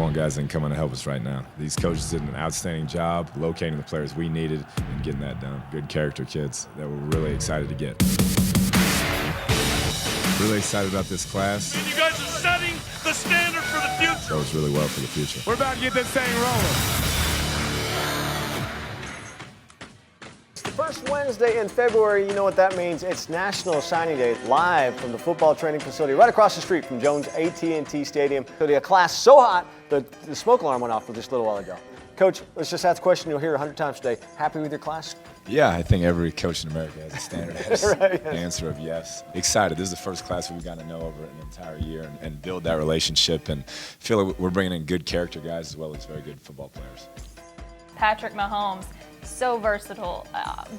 want guys that can come in and help us right now. These coaches did an outstanding job locating the players we needed and getting that done. Good character kids that we're really excited to get. Really excited about this class. And you guys are setting the standard for the future. Bodes really well for the future. We're about to get this thing rolling. First Wednesday in February, you know what that means. It's National Signing Day, live from the football training facility right across the street from Jones AT&T Stadium. A class so hot, the smoke alarm went off just a little while ago. Coach, let's just ask the question you'll hear 100 times today. Happy with your class? Yeah, I think every coach in America has a standardized right, yes. answer of yes. Excited. This is the first class we've gotten to know over an entire year and build that relationship and feel like we're bringing in good character guys as well as very good football players. Patrick Mahomes. So versatile,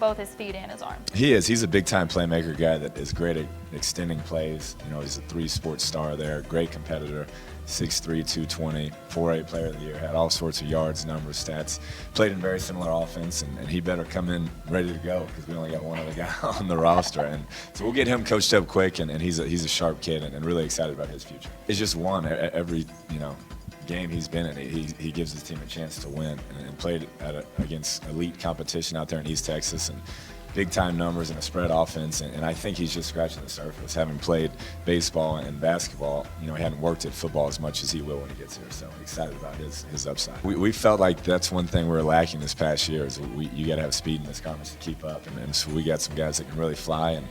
both his feet and his arms. He is. He's a big-time playmaker guy that is great at extending plays. You know, he's a 3-sport star there, great competitor, 6'3", 220, 4A player of the year, had all sorts of yards, numbers, stats, played in very similar offense, and he better come in ready to go because we only got one other guy on the roster. And so we'll get him coached up quick, and he's a sharp kid and really excited about his future. It's just one every, game he's been in, he gives his team a chance to win and played against elite competition out there in East Texas and big-time numbers and a spread offense, and I think he's just scratching the surface. Having played baseball and basketball, he hadn't worked at football as much as he will when he gets here, so excited about his upside. We felt like that's one thing we were lacking this past year is you got to have speed in this conference to keep up, and so we got some guys that can really fly and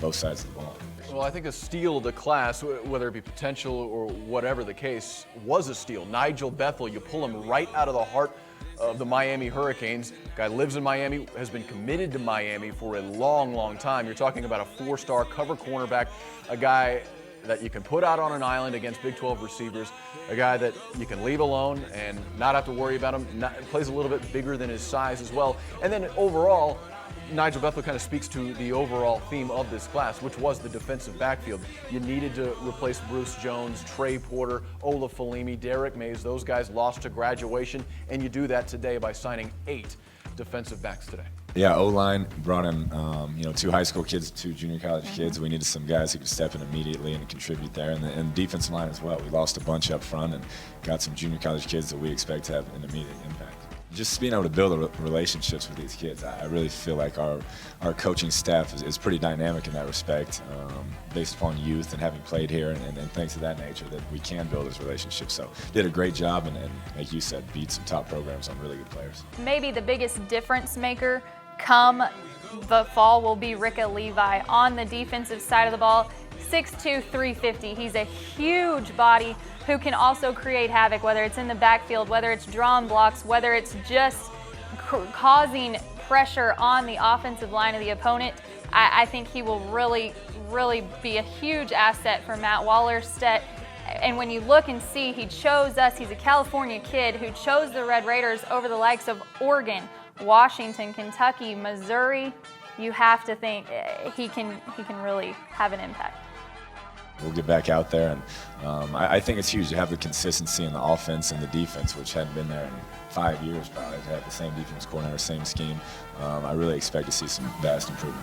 both sides of the ball. Well, I think a steal of the class, whether it be potential or whatever the case, was a steal. Nigel Bethel, you pull him right out of the heart of the Miami Hurricanes. Guy lives in Miami, has been committed to Miami for a long, long time. You're talking about a 4-star cover cornerback, a guy that you can put out on an island against Big 12 receivers, a guy that you can leave alone and not have to worry about him, plays a little bit bigger than his size as well. And then overall, Nigel Bethel kind of speaks to the overall theme of this class, which was the defensive backfield. You needed to replace Bruce Jones, Trey Porter, Ola Falimi, Derek Mays. Those guys lost to graduation, and you do that today by signing 8 defensive backs today. Yeah, O-line brought in, 2 high school kids, 2 junior college kids. We needed some guys who could step in immediately and contribute there, and defensive line as well. We lost a bunch up front and got some junior college kids that we expect to have an immediate impact. Just being able to build relationships with these kids, I really feel like our coaching staff is pretty dynamic in that respect, based upon youth and having played here and things of that nature, that we can build those relationships. So did a great job and like you said, beat some top programs on really good players. Maybe the biggest difference maker come the fall will be Ricka Levi on the defensive side of the ball. 6'2", 350. He's a huge body who can also create havoc, whether it's in the backfield, whether it's drawn blocks, whether it's just causing pressure on the offensive line of the opponent. I think he will really, really be a huge asset for Matt Wallerstedt. And when you look and see, he chose us. He's a California kid who chose the Red Raiders over the likes of Oregon, Washington, Kentucky, Missouri. You have to think he can really have an impact. We'll get back out there, and I think it's huge to have the consistency in the offense and the defense, which hadn't been there in 5 years probably, to have the same defense coordinator, same scheme. I really expect to see some vast improvement.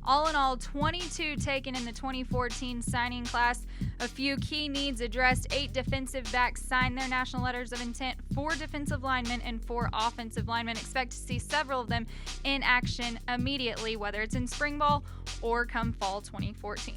All in all, 22 taken in the 2014 signing class. A few key needs addressed. 8 defensive backs signed their national letters of intent, 4 defensive linemen and 4 offensive linemen. Expect to see several of them in action immediately, whether it's in spring ball or come fall 2014.